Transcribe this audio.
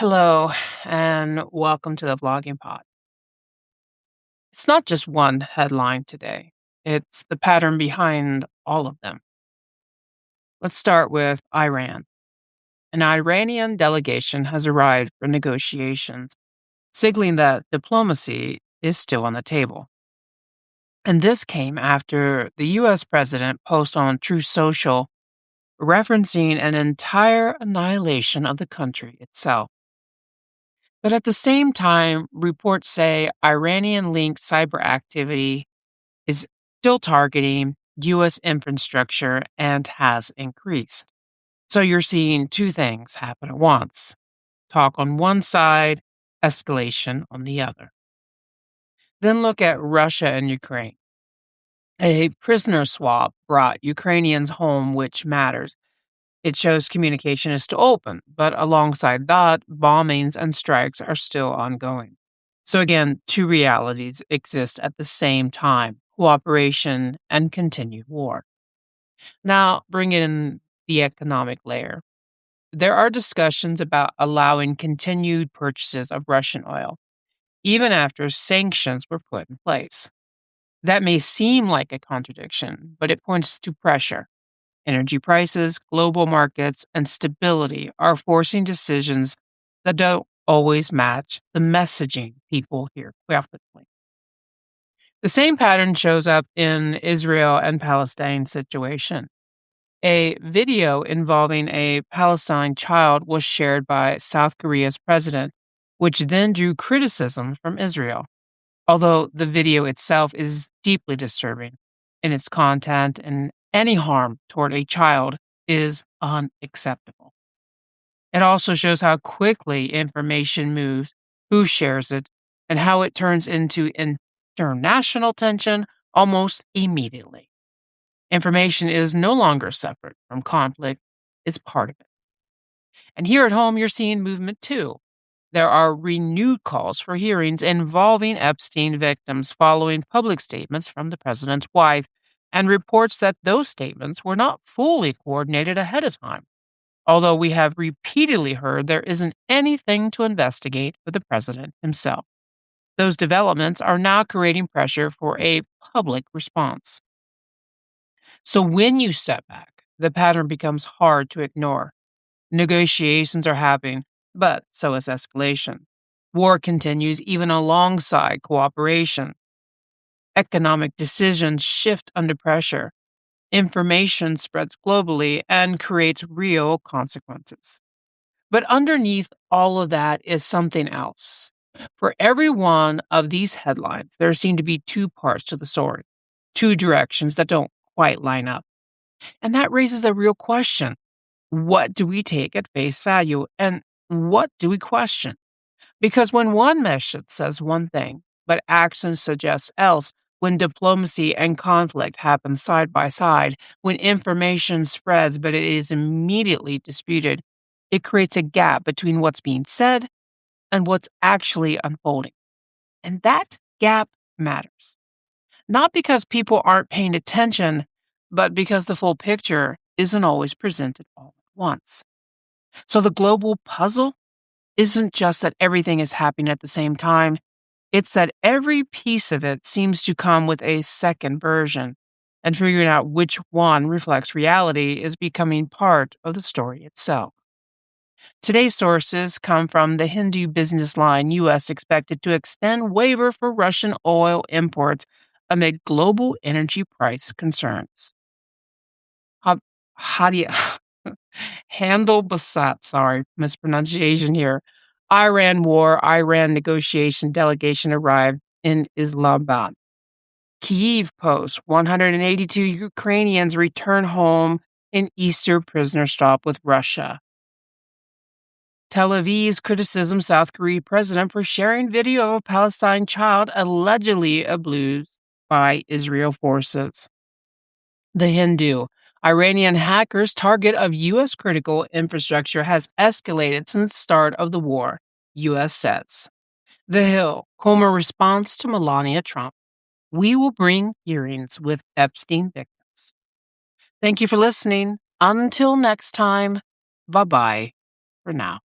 Hello, and welcome to the vlogging pod. It's not just one headline today, it's the pattern behind all of them. Let's start with Iran. An Iranian delegation has arrived for negotiations, signaling that diplomacy is still on the table. And this came after the US president posted on True Social referencing an entire annihilation of the country itself. But at the same time, reports say Iranian linked cyber activity is still targeting US infrastructure and has increased. So you're seeing two things happen at once: talk on one side, escalation on the other. Then look at Russia and Ukraine. A prisoner swap brought Ukrainians home, which matters. It shows communication is still open, but alongside that, bombings and strikes are still ongoing. So again, two realities exist at the same time: cooperation and continued war. Now, bring in the economic layer. There are discussions about allowing continued purchases of Russian oil, even after sanctions were put in place. That may seem like a contradiction, but it points to pressure. Energy prices, global markets, and stability are forcing decisions that don't always match the messaging people hear quickly. The same pattern shows up in Israel and Palestine situation. A video involving a Palestine child was shared by South Korea's president, which then drew criticism from Israel. Although the video itself is deeply disturbing in its content and any harm toward a child is unacceptable. It also shows how quickly information moves, who shares it, and how it turns into international tension almost immediately. Information is no longer separate from conflict, it's part of it. And here at home, you're seeing movement too. There are renewed calls for hearings involving Epstein victims following public statements from the president's wife and reports that those statements were not fully coordinated ahead of time. Although we have repeatedly heard there isn't anything to investigate for the president himself. Those developments are now creating pressure for a public response. So when you step back, the pattern becomes hard to ignore. Negotiations are happening, but so is escalation. War continues even alongside cooperation. Economic decisions shift under pressure. Information spreads globally and creates real consequences. But underneath all of that is something else. For every one of these headlines, there seem to be two parts to the story, two directions that don't quite line up. And that raises a real question. What do we take at face value and what do we question? Because when one message says one thing, but actions suggest else, when diplomacy and conflict happen side by side, when information spreads but it is immediately disputed, it creates a gap between what's being said and what's actually unfolding. And that gap matters. Not because people aren't paying attention, but because the full picture isn't always presented all at once. So the global puzzle isn't just that everything is happening at the same time, it's that every piece of it seems to come with a second version, and figuring out which one reflects reality is becoming part of the story itself. Today's sources come from the Hindu business line: U.S. expected to extend waiver for Russian oil imports amid global energy price concerns. How do you handle Basat? Sorry, mispronunciation here. Iran war, Iran negotiation delegation arrived in Islamabad. Kyiv post 182 Ukrainians return home in Easter prisoner swap with Russia. Tel Aviv's criticism South Korea president for sharing video of a Palestine child allegedly abused by Israel forces. The Hindu. Iranian hackers' target of U.S. critical infrastructure has escalated since the start of the war, U.S. says. The Hill. Comer response to Melania Trump. We will bring hearings with Epstein victims. Thank you for listening. Until next time, bye-bye for now.